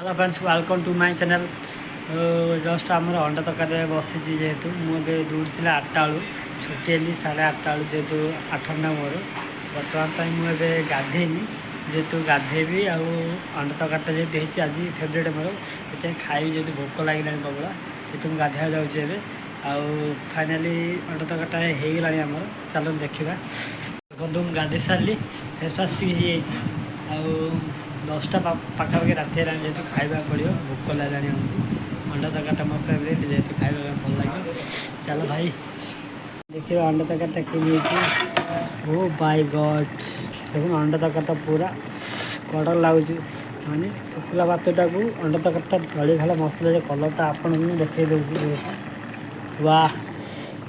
Hello friends, welcome to my channel. Just आमर अंडा तरकारी बसी जेहेतु मुझे दूर थी 8टा बेलू छुट्टी हेली 8:30 बेलू जेहेतु 8 घंटा मोर बर्तमान मुझे गाधेनी जेहेतु गाधेबी आउ अंडा तरकारी जेहेतु आज फेवरेट मोर से खाई जेहतु भोक लगे प्रबल से मुझे गाधे जाऊँगी फाइनाली अंडा तरकारी होगला आमर चलो देखा देखो गाधे सारे फेस वाश टी आउ 10टा पाखापाखि राति है जेहतु खावा पड़ो भोक लगा अंडा तरकारी मो फेवरेट जेहतु खावा भल लगे। चलो भाई देखिए अंडा तरकारी कि ओ बाय गॉड देखो अंडा तरकारी पूरा कड़क लगुच माने शुक्ला भातटा को अंडा तरकारी दली खाला मसला कलरटा आपन देखे दूसरी वाह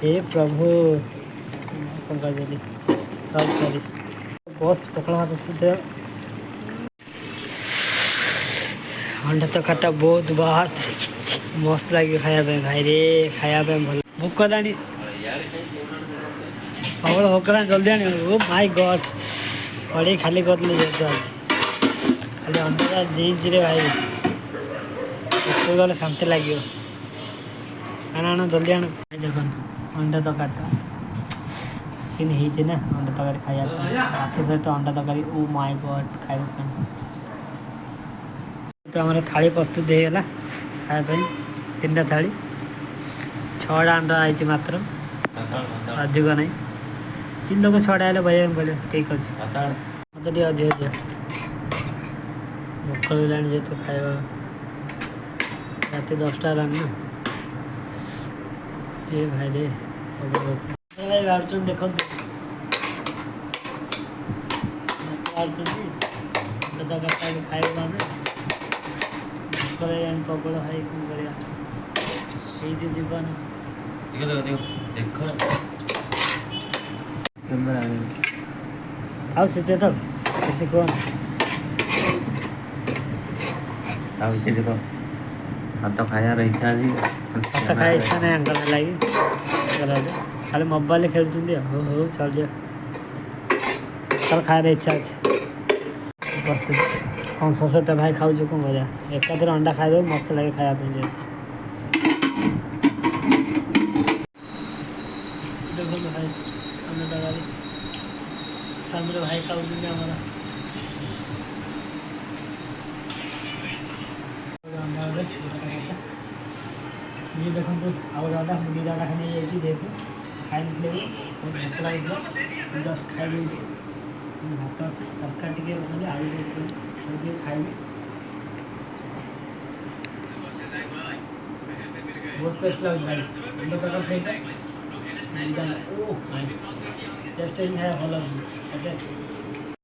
हे प्रभु कौन कर सब सॉरी बस पकड़ा भात सहित अंडा तरकारी बहुत मस्त लगे खायापे भाई रे खायापे भल भोक लानी प्रबल भोक लानी जल्दी आनी ओ माय गॉड कड़े खाली करते जेहतु खाली अंडा जीन्स रे भाई गले शांति लगे आना जल्दी आना देखो अंडा तरकारी कि ना अंडा तरकारी खाया भात सहित अंडा तरकारी ओ माय गॉड खाया तो हमारे थाली प्रस्तुत होगा खायापी 3टा थाली 6टा अंडा आई मात्र अधिक नहीं 3 लोग 6टा आए भाई बोले ठीक अच्छे मत टे अधिक दियो भोक लगा जेहतु खाଇବା रात 10टा है ना ये भाई रे भाई बाहर देखो बाहर खाଇବା प्रबल भाई कौन कर जीवन देख ଆଉ ସେତେ ତ କେତେ କଣ ଆଉ ସେ ଦେଖ ଭାତ ଖାଇବାର ଇଚ୍ଛା ଅଛି ଭାତ ଖାଇବା ଇଚ୍ଛା ନାହିଁ ଆଙ୍କର ଲାଗି ଖାଲି ମୋବାଇଲ ଖେଳୁଛନ୍ତି ହଉ ହଉ ଚଳିଯିବ ତାର ଖାଇବାର ଇଚ୍ଛା ଅଛି ପ୍ରସ୍ତୁତ କଂସ ସହିତ ଭାଇ ଖାଉଛୁ କ'ଣ କରିବା ଏକାଥରେ ଅଣ୍ଡା ଖାଇଦେବୁ ମସ୍ତ ଲାଗେ ଖାଇବା ପାଇଁ ଦେଖନ୍ତୁ ଭାଇ ଅଣ୍ଡା ତରକାରୀ ସାମରେ ଭାଇ ଖାଉଛନ୍ତି ଆମର ये देखो आउ अड्डा मुझे अड्डा खाने जाइए जेहतु खाई मसला जस्ट खाई भात अच्छे तरकारी टे आलू खाइबे बहुत टेस्ट लगे भाई अंडा तरकारी टेस्ट खाया भल लगे